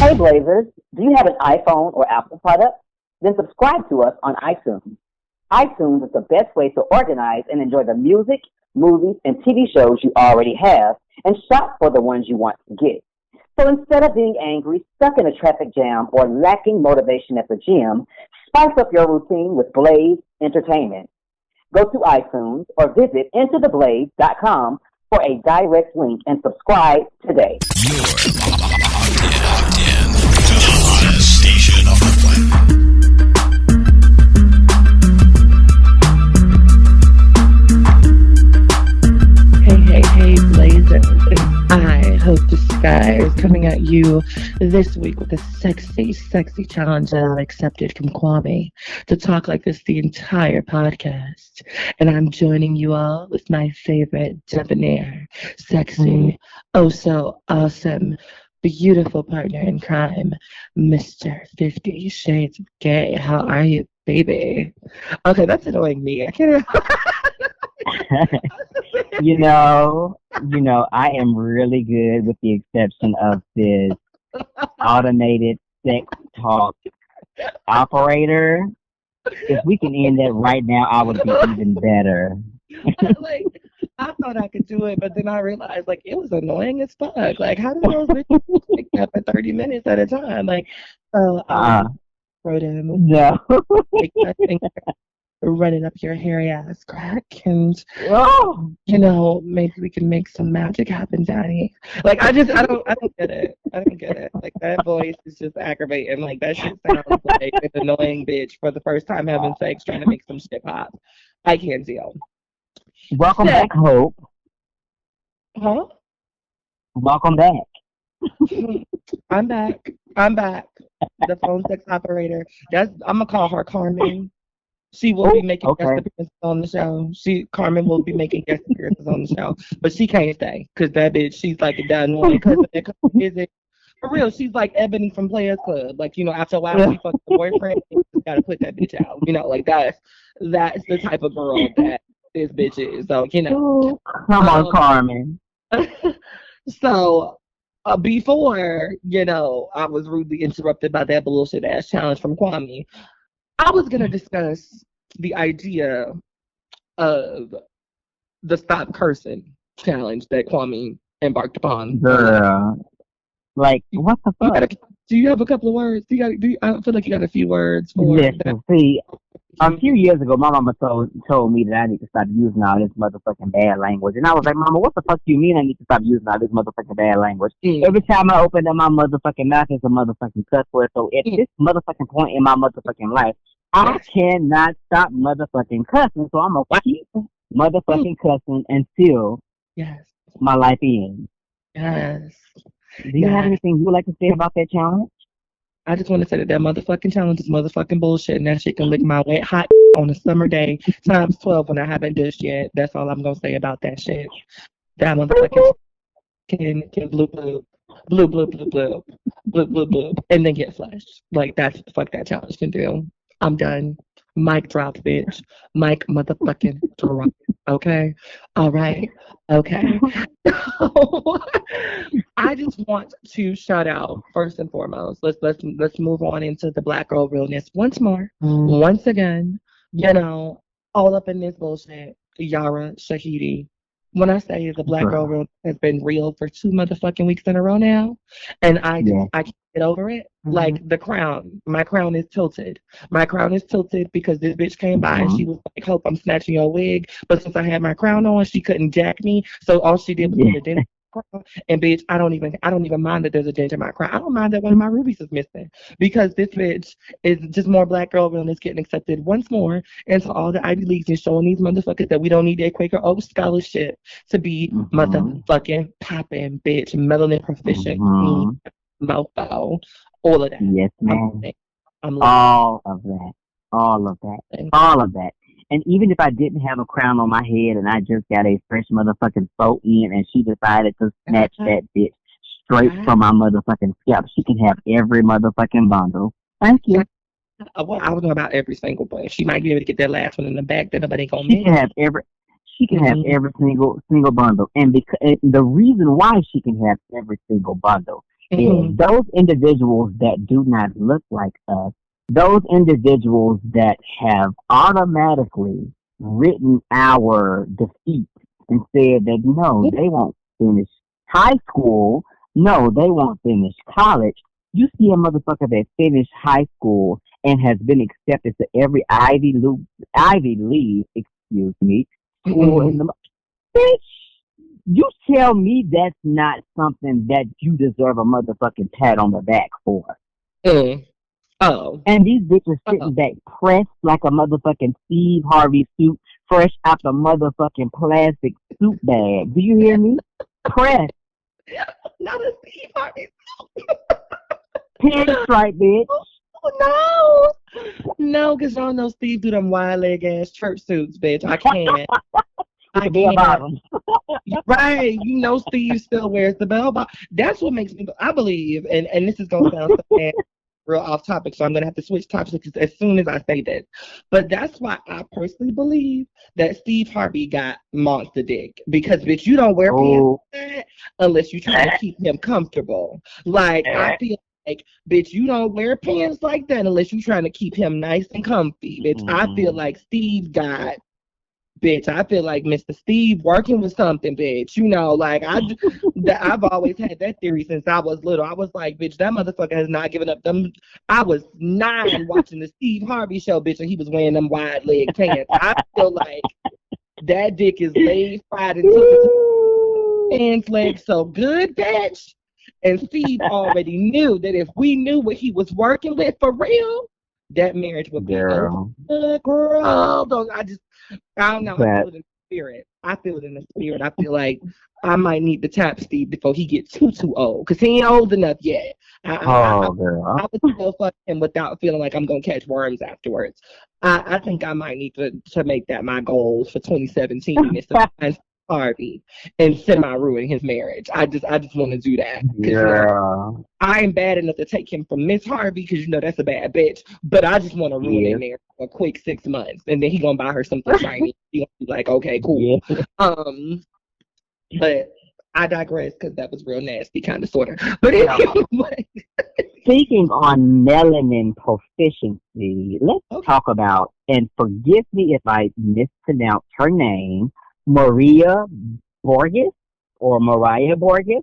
Hey Blazers, do you have an iPhone or Apple product? Then subscribe to us on iTunes. iTunes is the best way to organize and enjoy the music, movies, and TV shows you already have and shop for the ones you want to get. So instead of being angry, stuck in a traffic jam, or lacking motivation at the gym, spice up your routine with Blaze Entertainment. Go to iTunes or visit intotheblaze.com for a direct link and subscribe today. You're locked in to the hottest station on the planet. Hey, Blazers. I hope the sky is coming at you this week with a sexy challenge that I've accepted from Kwame to talk like this the entire podcast. And I'm joining you all with my favorite debonair, sexy, oh so awesome, beautiful partner in crime, Mr. 50 Shades of Gay. How are you, baby? Okay, that's annoying me. I can't. You know, I am really good with the exception of this automated sex talk operator. If we can end that right now, I would be even better. I thought I could do it, but then I realized, it was annoying as fuck. How do those bitches take that for 30 minutes at a time? So I wrote him. No. Running up your hairy ass crack, and maybe we can make some magic happen, Daddy. I don't get it. I don't get it. That voice is just aggravating. That shit sounds like an annoying bitch for the first time having sex trying to make some shit pop. I can't deal. Welcome back, Hope. Huh? Welcome back. I'm back. The phone sex operator. I'm gonna call her Carmen. She will be making guest appearances on the show. Carmen will be making guest appearances on the show, but she can't stay because that bitch, she's like a done one. Because that visit, for real, she's like Ebony from Players Club. After a while, she fucks the boyfriend, you gotta put that bitch out. That's the type of girl that this bitch is. So come on, Carmen. So. Before, I was rudely interrupted by that bullshit ass challenge from Kwame. I was going to discuss the idea of the Stop Cursing challenge that Kwame embarked upon. Girl. What the fuck? Do you have a couple of words? I feel like you got a few words for that. See, a few years ago, my mama told me that I need to stop using all this motherfucking bad language. And I was like, Mama, what the fuck do you mean I need to stop using all this motherfucking bad language? Every time I open up my motherfucking mouth, it's a motherfucking cuss word. So at this motherfucking point in my motherfucking life, I cannot stop motherfucking cussing. So I'm going to keep motherfucking cussing until my life ends. Yes. Do you have anything you would like to say about that challenge? I just want to say that motherfucking challenge is motherfucking bullshit, and that shit can lick my wet hot on a summer day times 12 when I haven't dished yet. That's all I'm gonna say about that shit. That motherfucking can bloop bloop bloop bloop bloop bloop bloop bloop bloop and then get flushed. That's what the fuck that challenge can do. I'm done. Mic drop, bitch. Mic motherfucking drop. Okay. All right. Okay. I just want to shout out first and foremost. Let's move on into the Black girl realness once more. Once again, all up in this bullshit. Yara Shahidi. When I say the Black girl realness has been real for 2 motherfucking weeks in a row now, and I can't get over it. The crown, my crown is tilted. My crown is tilted because this bitch came by and she was like, "Hope I'm snatching your wig," but since I had my crown on, she couldn't jack me. So all she did was put a dent in my crown. And bitch, I don't even mind that there's a dent in my crown. I don't mind that one of my rubies is missing because this bitch is just more Black girl realness getting accepted once more into all the Ivy Leagues and showing these motherfuckers that we don't need their Quaker Oats scholarship to be motherfucking popping bitch, melanin proficient, mofo. All of that. Yes, ma'am. I'm all of that. And even if I didn't have a crown on my head and I just got a fresh motherfucking sew in and she decided to snatch that bitch straight from my motherfucking scalp, she can have every motherfucking bundle. Thank you. Well, I don't know about every single one. She might be able to get that last one in the back that nobody gonna miss. She can have every single bundle. And the reason why she can have every single bundle is those individuals that do not look like us, those individuals that have automatically written our defeat and said that no, they won't finish high school, no, they won't finish college. You see a motherfucker that finished high school and has been accepted to every Ivy League, excuse me, school in the bitch. You tell me that's not something that you deserve a motherfucking pat on the back for. Oh. And these bitches sitting back pressed like a motherfucking Steve Harvey suit fresh out the motherfucking plastic suit bag. Do you hear me? Pressed. Not a Steve Harvey suit. Pinstripe, bitch. Oh, no, because y'all know Steve do them wide leg ass church suits, bitch. I can't. I can't. Right, you know Steve still wears the bell bottom. That's what makes me, I believe, and this is going to sound so bad, real off topic, so I'm going to have to switch topics as soon as I say this. But that's why I personally believe that Steve Harvey got monster dick. Because, bitch, you don't wear pants like that unless you try to keep him comfortable. Like, I feel like, bitch, you don't wear pants like that unless you're trying to keep him nice and comfy. Bitch, I feel like Steve got... Bitch, I feel like Mr. Steve working with something, bitch. You know, like, I've always had that theory since I was little. I was like, bitch, that motherfucker has not given up them. I was 9 watching the Steve Harvey show, bitch, and he was wearing them wide leg pants. I feel like that dick is laid, fried, and took it to pants legs so good, bitch. And Steve already knew that if we knew what he was working with for real, that marriage would be over. Girl, I don't know. I feel it in the spirit. I feel like I might need to tap Steve before he gets too old, because he ain't old enough yet. I would still fuck him without feeling like I'm going to catch worms afterwards. I think I might need to make that my goals for 2017 is to find Harvey and semi-ruin his marriage. I just want to do that. Yeah. You know, I ain't bad enough to take him from Miss Harvey, because you know that's a bad bitch. But I just want to ruin their marriage for a quick 6 months, and then he gonna buy her something shiny. He gonna be like, okay, cool. Yeah. But I digress, because that was real nasty, kind of, sort of. But anyway. Speaking on melanin proficiency, let's talk about, and forgive me if I mispronounce her name, Mariah Borges,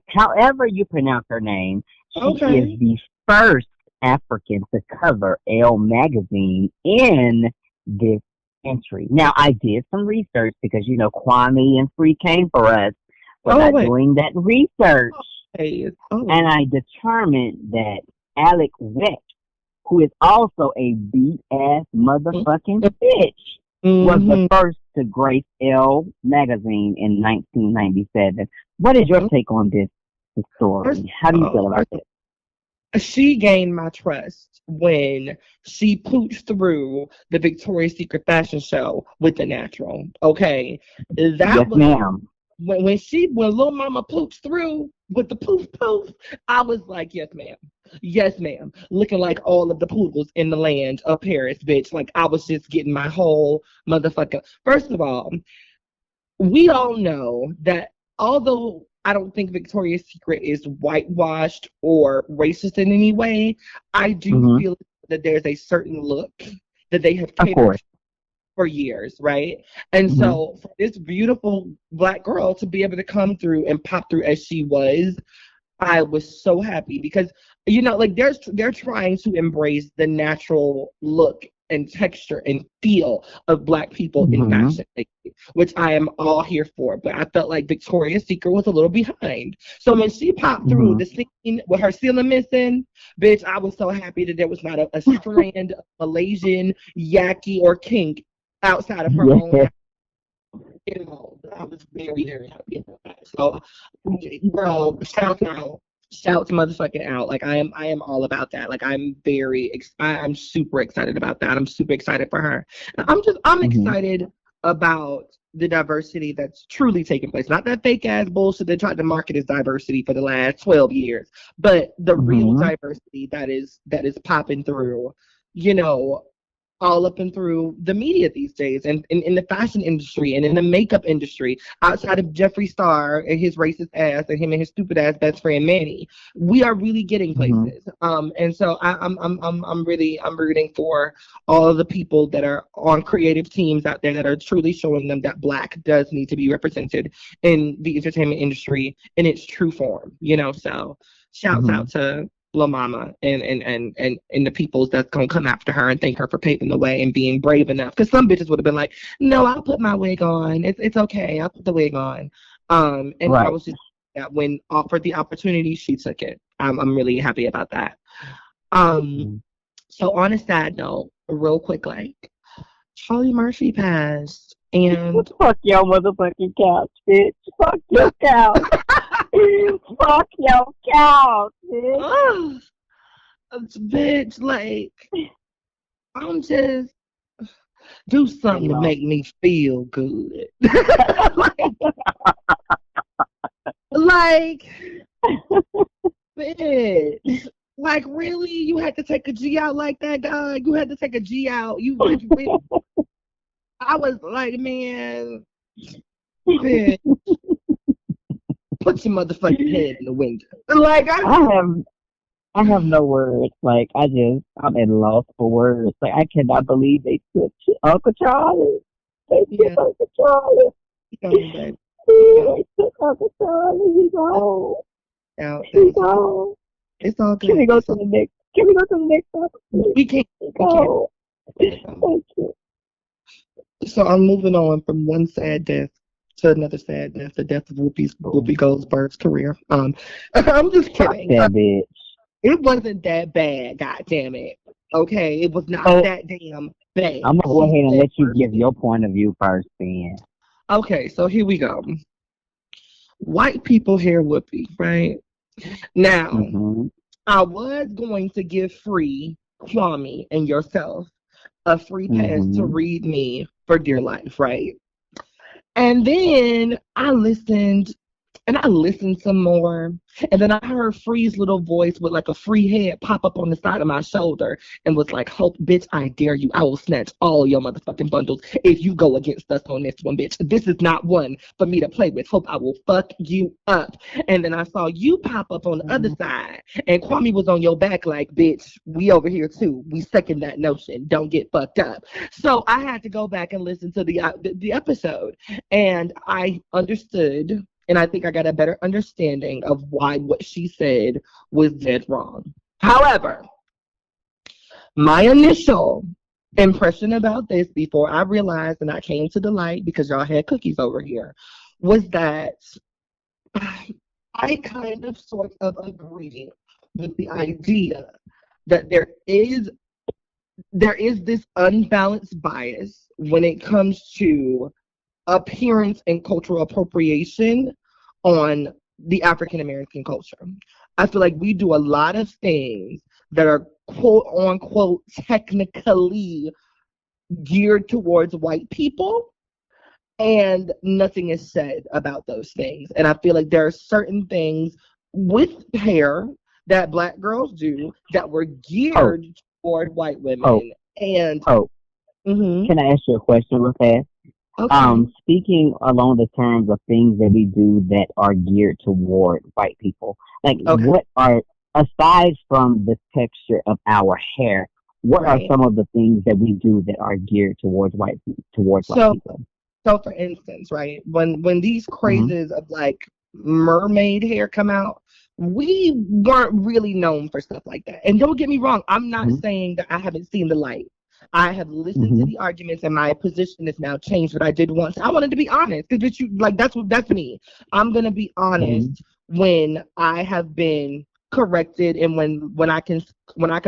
however you pronounce her name. She is the first African to cover Elle magazine in this entry. Now, I did some research because, you know, Kwame and Free came for us for doing that research. And I determined that Alec Weck, who is also a beat-ass motherfucking bitch, was the first to grace Elle magazine in 1997. What is your take on this story? How do you feel about this? She gained my trust when she pooched through the Victoria's Secret fashion show with the natural. Okay, that was ma'am. When Lil Mama pooched through with the poof, I was like, yes, ma'am, looking like all of the poodles in the land of Paris, bitch. Like, I was just getting my whole motherfucker. First of all, we all know that although I don't think Victoria's Secret is whitewashed or racist in any way, I do feel that there's a certain look that they have catered for years, right? And so for this beautiful Black girl to be able to come through and pop through as she was, I was so happy, because, you know, like, they're trying to embrace the natural look and texture and feel of Black people in fashion, which I am all here for. But I felt like Victoria's Secret was a little behind. So when she popped through the scene with her ceiling missing, bitch, I was so happy that there was not a strand of Malaysian, yaki, or kink outside of her own house. You know, I was very, very happy about that. So, bro, shouts motherfucking out. Like, I am all about that. Like, I'm super excited about that. I'm super excited for her. I'm excited about the diversity that's truly taking place. Not that fake ass bullshit they tried to market as diversity for the last 12 years, but the real diversity that is popping through. You know, all up and through the media these days, and in the fashion industry and in the makeup industry, outside of Jeffree Star and his racist ass and him and his stupid ass best friend Manny, we are really getting places. And so I'm rooting for all of the people that are on creative teams out there that are truly showing them that Black does need to be represented in the entertainment industry in its true form. So shouts out to Lil Mama and the peoples that's gonna come after her and thank her for paving the way and being brave enough. Because some bitches would have been like, "No, I'll put my wig on. It's okay. I'll put the wig on." And Right. I was just that when offered the opportunity, she took it. I'm really happy about that. So on a sad note, real quick, like Charlie Murphy passed, and Fuck your motherfucking couch, bitch. Fuck your couch. Fuck your couch, bitch. Bitch, like I'm just do something to make me feel good. like, bitch. Like, really? You had to take a G out like that, dog? You had to take a G out. You really? I was like, man, bitch, put your motherfucking head in the window. Like, I have no words. Like, I'm at a loss for words. Like, I cannot believe they took Uncle Charlie. They took Uncle Charlie. They took Uncle Charlie. He's gone. He's gone. It's all good. Can we go to the next topic? We can't. Thank you. So I'm moving on from one sad death to another sad death, the death of Whoopi Goldberg's career. I'm just kidding. That bitch. It wasn't that bad, god damn it. Okay, it was not that damn bad. I'm gonna go ahead and let you give your point of view first, then. Okay, so here we go. White people hear Whoopi, right? Now, I was going to give free Kwame and yourself a free pass to read me for dear life, right? And then I listened some more, and then I heard Free's little voice with like a free head pop up on the side of my shoulder and was like, "Hope, bitch, I dare you. I will snatch all your motherfucking bundles if you go against us on this one, bitch. This is not one for me to play with. Hope, I will fuck you up." And then I saw you pop up on the other side, and Kwame was on your back like, "Bitch, we over here too. We second that notion. Don't get fucked up." So I had to go back and listen to the episode, and I understood. And I think I got a better understanding of why what she said was dead wrong. However, my initial impression about this before I realized and I came to the light because y'all had cookies over here was that I kind of sort of agree with the idea that there is this unbalanced bias when it comes to appearance and cultural appropriation on the African American culture. I feel like we do a lot of things that are quote unquote technically geared towards white people, and nothing is said about those things. And I feel like there are certain things with hair that Black girls do that were geared toward white women. Can I ask you a question real fast? Okay. Speaking along the terms of things that we do that are geared toward white people, like what are, aside from the texture of our hair, what are some of the things that we do that are geared towards white people? So for instance, right, when these crazes of like mermaid hair come out, we weren't really known for stuff like that. And don't get me wrong, I'm not saying that I haven't seen the light. I have listened to the arguments, and my position has now changed. But I did once. I wanted to be honest, because that's me. I'm gonna be honest when I have been corrected, and when I can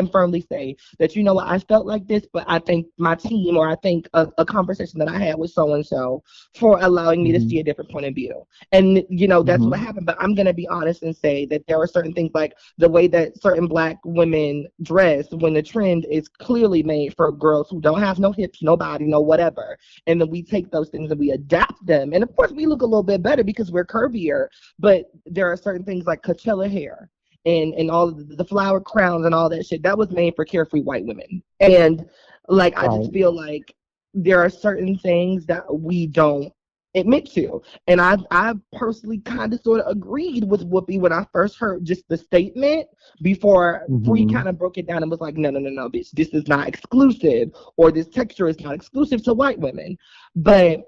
firmly say that, you know what, I felt like this, but I thank my team, or I thank a conversation that I had with so and so for allowing me to see a different point of view. And that's what happened. But I'm gonna be honest and say that there are certain things, like the way that certain Black women dress, when the trend is clearly made for girls who don't have no hips, no body, no whatever, and then we take those things and we adapt them, and of course we look a little bit better because we're curvier. But there are certain things like Coachella hair and all the flower crowns and all that shit that was made for carefree white women. And Like, I just feel like there are certain things that we don't admit to. And I personally kind of sort of agreed with Whoopi when I first heard just the statement before Bree kind of broke it down and was like, no, bitch, this is not exclusive, or this texture is not exclusive to white women. But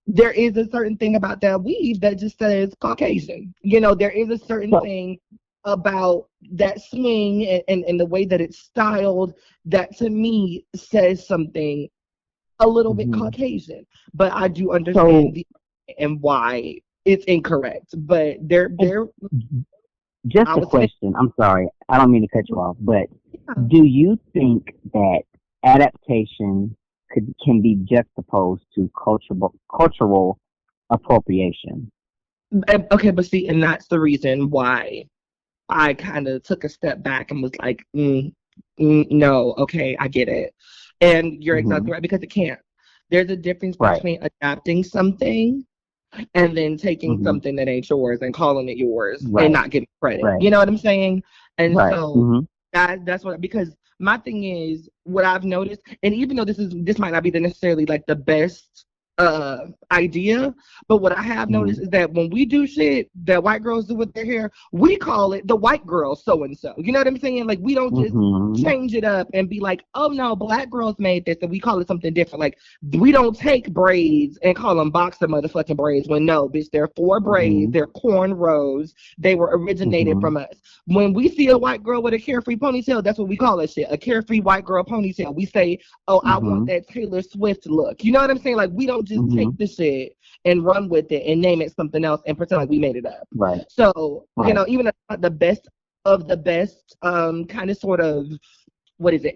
there is a certain thing about that weave that just says Caucasian. You know, there is a certain thing about that swing and the way that it's styled that to me says something a little bit Caucasian. But I do understand and why it's incorrect. But they're just a question. I'm sorry, I don't mean to cut you off, but do you think that adaptation can be juxtaposed to cultural appropriation? Okay, but see, and that's the reason why I kind of took a step back and was like, no, okay, I get it. And you're exactly right, because it can't. There's a difference between adapting something and then taking something that ain't yours and calling it yours and not giving credit. You know what I'm saying? And so that's what, because my thing is, what I've noticed, and even though this might not be necessarily like the best idea, but what I have noticed is that when we do shit that white girls do with their hair, we call it the white girl so and so. You know what I'm saying? Like, we don't just change it up and be like, oh no, black girls made this and we call it something different. Like, we don't take braids and call them boxer motherfucking braids when no, bitch, they're 4 braids, they're cornrows, they were originated from us. When we see a white girl with a carefree ponytail, that's what we call that shit, a carefree white girl ponytail. We say, oh, I want that Taylor Swift look. You know what I'm saying? Like, we don't just take the shit and run with it and name it something else and pretend like we made it up. So, you know, even the best of the best kind of sort of,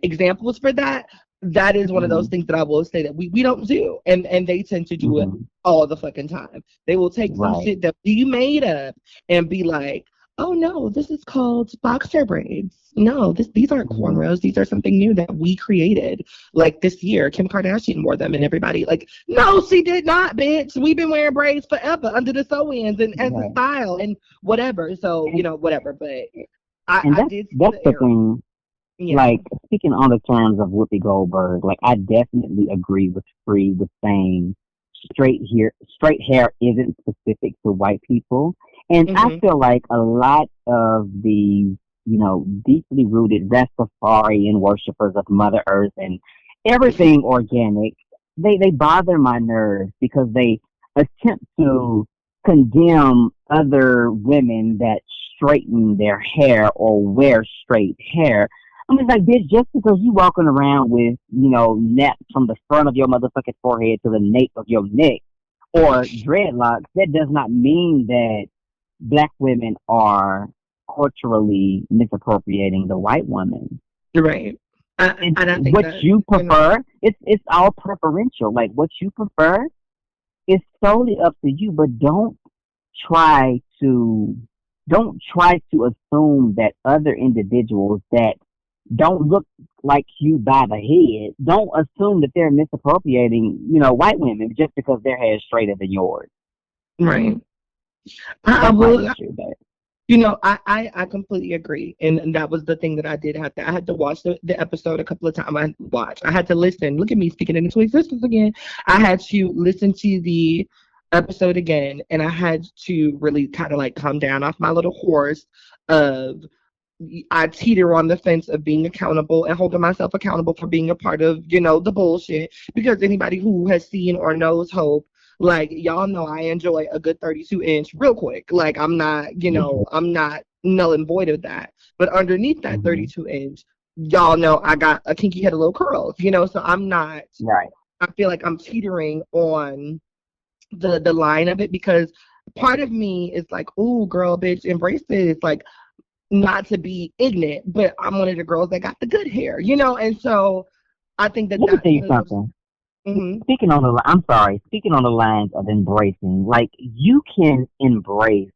examples for that, that is one of those things that I will say that we don't do. And they tend to do it all the fucking time. They will take some shit that you made up and be like, oh no, this is called boxer braids. No, these aren't cornrows. These are something new that we created. Like this year, Kim Kardashian wore them, and everybody like, no, she did not, bitch. We've been wearing braids forever under the sew-ins and as a style and whatever. So you know, whatever. But that's the thing. Yeah. Like, speaking on the terms of Whoopi Goldberg, like, I definitely agree with Free with saying straight hair isn't specific to white people. And I feel like a lot of the, deeply rooted Rastafarian worshipers of Mother Earth and everything organic, they bother my nerves because they attempt to condemn other women that straighten their hair or wear straight hair. I mean, like, bitch, just because you walking around with, naps from the front of your motherfucking forehead to the nape of your neck or dreadlocks, that does not mean that Black women are culturally misappropriating the white woman. Right. And I think what you prefer, it's all preferential. Like, what you prefer is solely up to you, but don't try to assume that other individuals that don't look like you by the head, don't assume that they're misappropriating, white women just because their hair is straighter than yours. Right. I completely agree. And that was the thing that I did have to. I had to watch the episode a couple of times. I had to listen. Look at me speaking into existence again. I had to listen to the episode again, and I had to really kind of like come down off my little horse of I teeter on the fence of being accountable and holding myself accountable for being a part of, the bullshit. Because anybody who has seen or knows Hope, like, y'all know I enjoy a good 32-inch real quick. Like, I'm not, I'm not null and void of that. But underneath that 32-inch, y'all know I got a kinky head of little curls, so I'm not. Right. I feel like I'm teetering on the line of it because part of me is like, ooh, girl, bitch, embrace this. Like, not to be ignorant, but I'm one of the girls that got the good hair, and so I think that. Let me tell you something. Speaking on the lines of embracing, like, you can embrace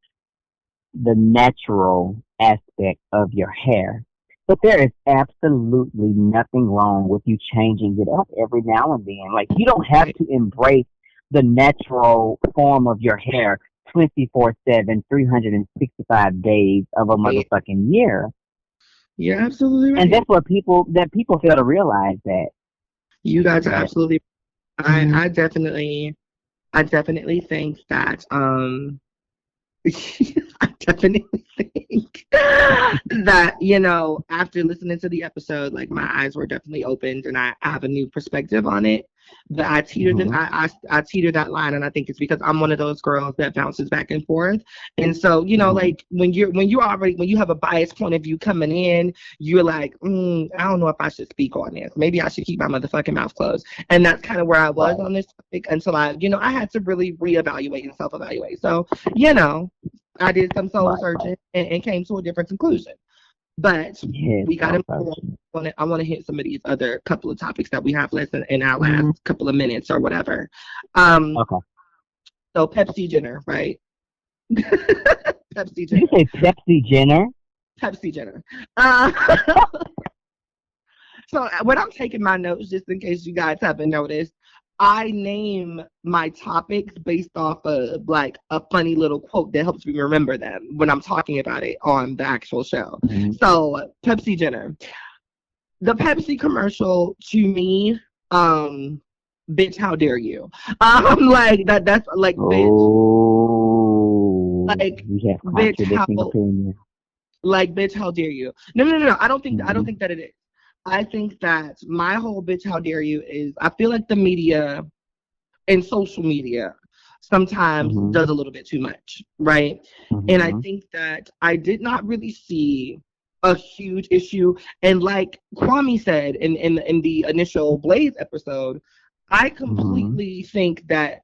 the natural aspect of your hair, but there is absolutely nothing wrong with you changing it up every now and then. Like, you don't have to embrace the natural form of your hair 24/7, 365 days of a motherfucking year. You're absolutely right. And that's what people fail to realize that. You guys are Right. absolutely. I definitely think that I definitely think that, after listening to the episode, like my eyes were definitely opened and I have a new perspective on it. But I teetered Mm-hmm. I teetered that line, and I think it's because I'm one of those girls that bounces back and forth. And so, Mm-hmm. like when you have a biased point of view coming in, you're like, I don't know if I should speak on this. Maybe I should keep my motherfucking mouth closed. And that's kind of where I was Right. on this topic until I had to really reevaluate and self-evaluate. So, you know, I did some soul Right. searching and came to a different conclusion. But Yes, we got so to move searching. on. I want to hit some of these other couple of topics that we have left in our Mm-hmm. last couple of minutes or whatever. Um, Okay. so Pepsi Jenner, right? Pepsi Did you Jenner. say Pepsi Jenner? Pepsi Jenner. Uh, so when I'm taking my notes, just in case you guys haven't noticed, I name my topics based off of like a funny little quote that helps me remember them when I'm talking about it on the actual show. Mm-hmm. So Pepsi Jenner. The Pepsi commercial to me, bitch, how dare you? Like that's like Oh, like we have bitch, contradicting opinions. bitch, how dare you? No. I don't think Mm-hmm. that it is. I think that my whole bitch, how dare you is I feel like the media and social media sometimes Mm-hmm. does a little bit too much, right? And I Mm-hmm. think that I did not really see a huge issue. And like Kwame said in the initial Blaze episode, I Mm-hmm. completely think that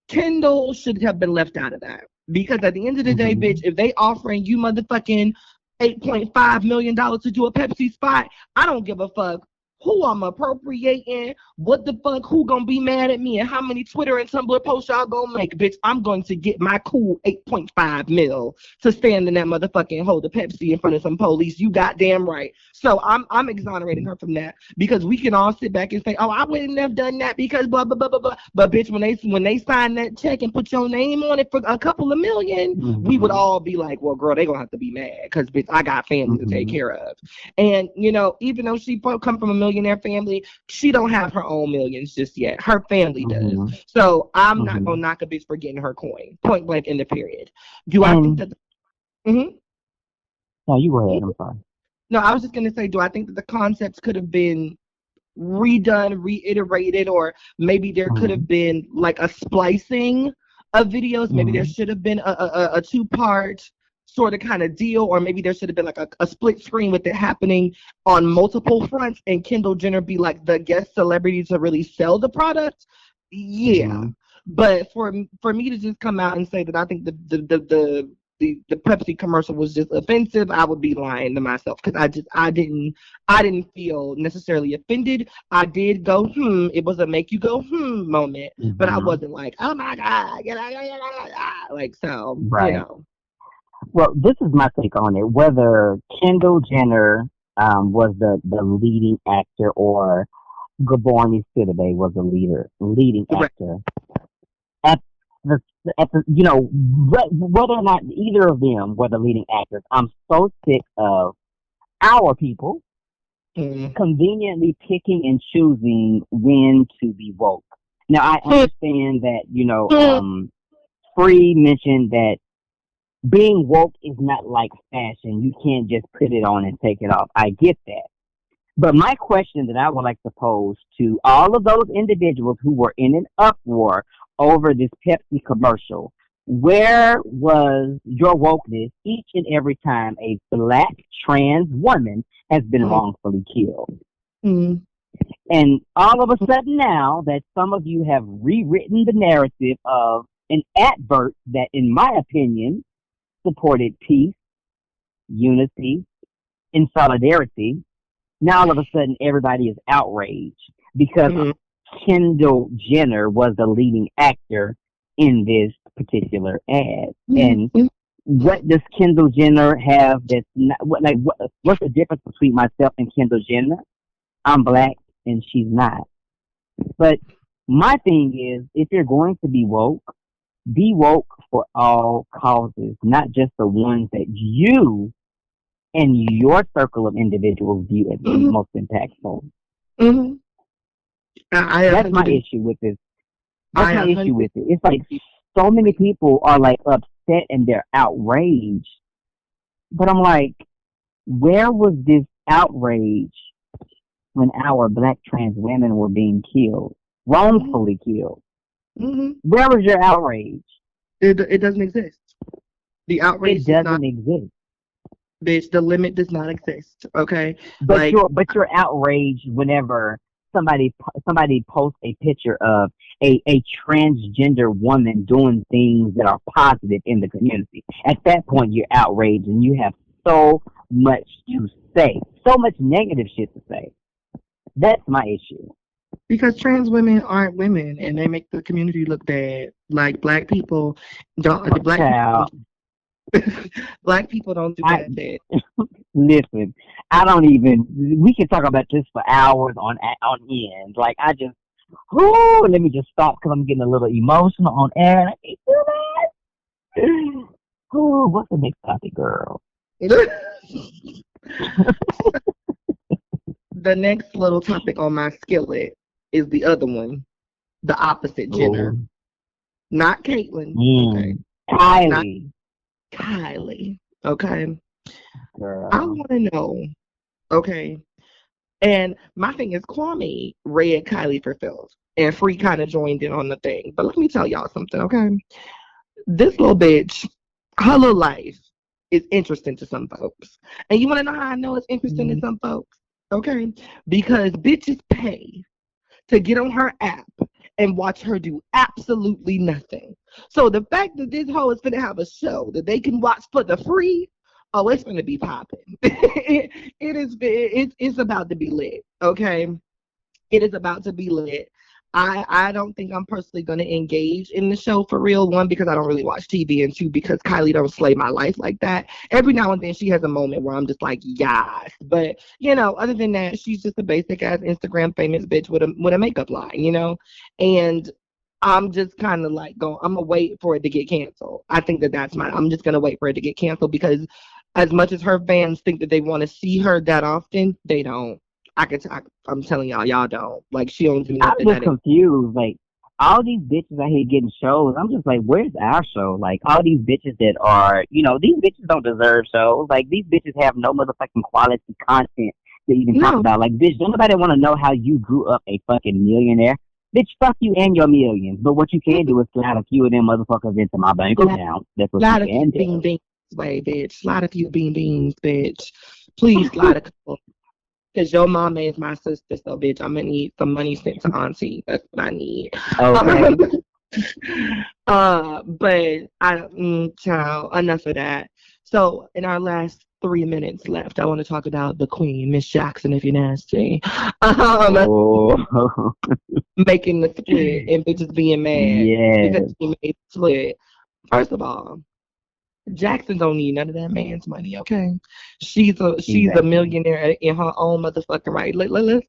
Kendall should have been left out of that. Because at the end of the day, Mm-hmm. bitch, if they offering you motherfucking $8.5 million to do a Pepsi spot, I don't give a fuck who I'm appropriating, what the fuck, who gonna be mad at me, and how many Twitter and Tumblr posts y'all gonna make, bitch. I'm going to get my cool 8.5 mil to stand in that motherfucking hold the Pepsi in front of some police. You goddamn right. So I'm exonerating her from that because we can all sit back and say, oh, I wouldn't have done that because blah blah blah blah blah. But bitch, when they sign that check and put your name on it for a couple of million, we would Mm-hmm. all be like, well, girl, they gonna have to be mad because bitch, I got family to take Mm-hmm. care of. And even though she come from a millionaire family, she don't have her own millions just yet. Her family does. Mm-hmm. So I'm not Mm-hmm. gonna knock a bitch for getting her coin. Point blank in the period. Do I think And that? Mhm. no, you go ahead. I'm sorry. No, I was just gonna say, do I think that the concepts could have been redone, reiterated, or maybe there could Mm-hmm. have been like a splicing of videos? Maybe there Mm-hmm. should have been a two-part sort of kind of deal, or maybe there should have been like a split screen with it happening on multiple fronts, and Kendall Jenner be like the guest celebrity to really sell the product. Yeah, Mm-hmm. but for me to just come out and say that I think the Pepsi commercial was just offensive, I would be lying to myself because I didn't feel necessarily offended. I did go it was a make you go moment, but I Mm-hmm. wasn't like, oh my god, like, so Right. Well, this is my take on it. Whether Kendall Jenner was the leading actor or Gaborni Sidibe was the leading Right. actor at the whether or not either of them were the leading actors. I'm so sick of our people Mm. conveniently picking and choosing when to be woke. Now I understand that Free mentioned that being woke is not like fashion. You can't just put it on and take it off. I get that. But my question that I would like to pose to all of those individuals who were in an uproar over this Pepsi commercial, where was your wokeness each and every time a black trans woman has been wrongfully killed? Mm. And all of a sudden now that some of you have rewritten the narrative of an advert that, in my opinion, supported peace, unity, and solidarity, now all of a sudden everybody is outraged because Mm. Kendall Jenner was the leading actor in this particular ad. And Mm. what does Kendall Jenner have that's not, what's the difference between myself and Kendall Jenner? I'm black and she's not. But my thing is, if you're going to be woke for all causes, not just the ones that you and your circle of individuals view as the Mhm. most impactful. Mhm. That's my issue with this. That's my issue with it. It's like so many people are like upset and they're outraged. But I'm like, where was this outrage when our black trans women were being killed, wrongfully killed? Mm-hmm. Where was your outrage? It doesn't exist. The outrage doesn't exist. Bitch, the limit does not exist. Okay, but you're outraged whenever somebody posts a picture of a transgender woman doing things that are positive in the community. At that point, you're outraged and you have so much to say, so much negative shit to say. That's my issue. Because trans women aren't women and they make the community look bad. Like black people don't. Black people don't do that. Listen, I don't even. We can talk about this for hours on end. Like let me just stop because I'm getting a little emotional on air. And I can't do that. What's the next topic, girl? The next little topic on my skillet is the other one, the opposite gender, not Caitlyn. Okay, Kylie. Okay. Girl. I want to know. Okay. And my thing is Kwame read Kylie for Phils and Free kind of joined in on the thing. But let me tell y'all something, okay? This little bitch, her little life is interesting to some folks. And you want to know how I know it's interesting to some folks? Okay? Because bitches pay to get on her app and watch her do absolutely nothing. So the fact that this hoe is going to have a show that they can watch for the free, oh, it's going to be popping. It's about to be lit, okay? It is about to be lit. I don't think I'm personally going to engage in the show for real. One, because I don't really watch TV, and two, because Kylie don't slay my life like that. Every now and then she has a moment where I'm just like, yes. But, other than that, she's just a basic-ass Instagram famous bitch with a makeup line, And I'm just kind of like I'm going to wait for it to get canceled. I think I'm just going to wait for it to get canceled because as much as her fans think that they want to see her that often, they don't. I'm telling y'all don't. Like, she don't do nothing. I'm just confused. Like, all these bitches out here getting shows. I'm just like, where's our show? Like, all these bitches that are, these bitches don't deserve shows. Like, these bitches have no motherfucking quality content that you can talk about. Like, bitch, don't nobody want to know how you grew up a fucking millionaire. Bitch, fuck you and your millions. But what you can do is slide a few of them motherfuckers into my bank account. That's what you can do. Bitch. Slide a few beans, bitch. Please slide a couple. Because your mama is my sister, so bitch, I'm gonna need some money sent to auntie. That's what I need. Okay. But child, enough of that. So in our last 3 minutes left, I want to talk about the queen, Miss Jackson, if you're nasty. Making the split and bitches being mad because she made the split. First of all, Jackson don't need none of that man's money, okay? She's a millionaire in her own motherfucking right.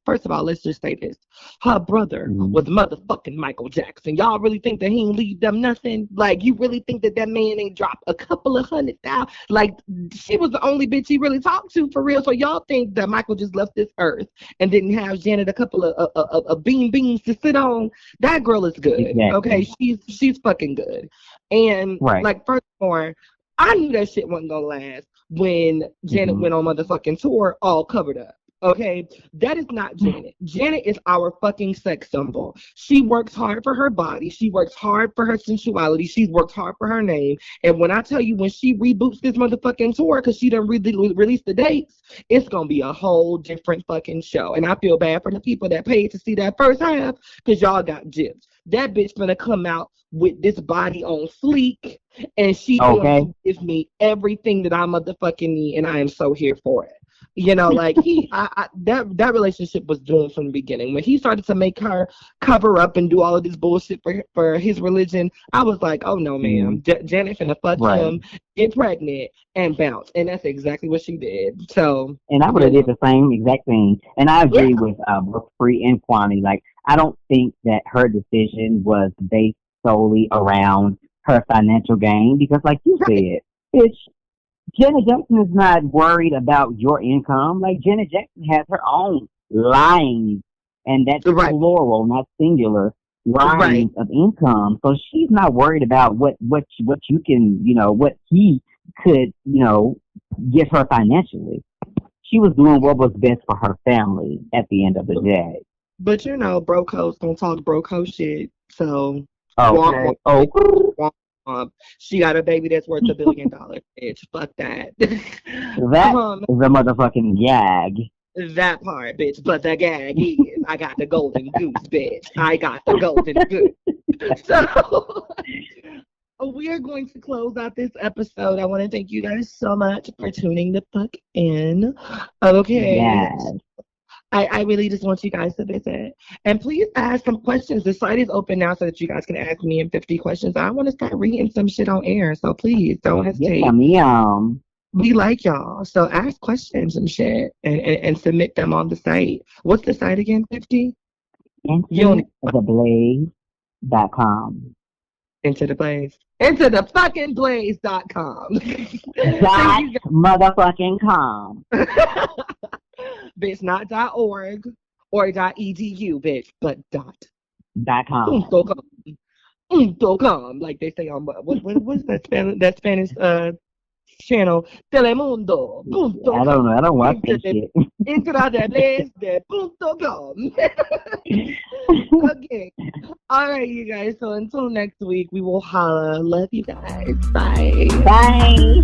First of all, let's just say this. Her brother was motherfucking Michael Jackson. Y'all really think that he ain't leave them nothing? Like, you really think that man ain't dropped a couple of $100,000? Like, she was the only bitch he really talked to for real. So y'all think that Michael just left this earth and didn't have Janet a couple of beans to sit on? That girl is good, okay? She's fucking good. And, like, furthermore, I knew that shit wasn't gonna last when Janet went on motherfucking tour all covered up. Okay? That is not Janet. Janet is our fucking sex symbol. She works hard for her body. She works hard for her sensuality. She works hard for her name. And when I tell you, when she reboots this motherfucking tour, because she done release the dates, it's gonna be a whole different fucking show. And I feel bad for the people that paid to see that first half, because y'all got gypped. That bitch gonna come out with this body on fleek, and she going to give me everything that I motherfucking need, and I am so here for it. Like that relationship was doomed from the beginning. When he started to make her cover up and do all of this bullshit for his religion, I was like, oh no, ma'am, Janet finna fuck him, get pregnant, and bounce, and that's exactly what she did. So, and I would have did the same exact thing. And I agree with both Free and Kwame. Like, I don't think that her decision was based solely around her financial gain, because, like you said, bitch, Janet Jackson is not worried about your income. Like, Janet Jackson has her own lines and that's Right. plural, not singular lines of income. So she's not worried about what you can, what he could, give her financially. She was doing what was best for her family at the end of the day. But broke hoes gonna talk broke hoe shit. So Okay. she got a baby that's worth $1 billion, bitch. Fuck that. That is a motherfucking gag. That part, bitch. But the gag is, I got the golden goose, bitch. I got the golden goose. So we are going to close out this episode. I want to thank you guys so much for tuning the fuck in. Okay. Yes. I really just want you guys to visit. And please ask some questions. The site is open now so that you guys can ask me in 50 questions. I want to start reading some shit on air. So please don't hesitate. Yum. We like y'all. So ask questions and shit and submit them on the site. What's the site again, 50? IntoTheBlaze.com. Into the Blaze. Into the fucking Blaze.com. Motherfucking com. Bitch, not .org or .edu, bitch, but .com. .com, like they say on what's that Spanish channel? Telemundo. I don't know. I don't watch that shit. .com. Okay. All right, you guys. So until next week, we will holla. Love you guys. Bye. Bye.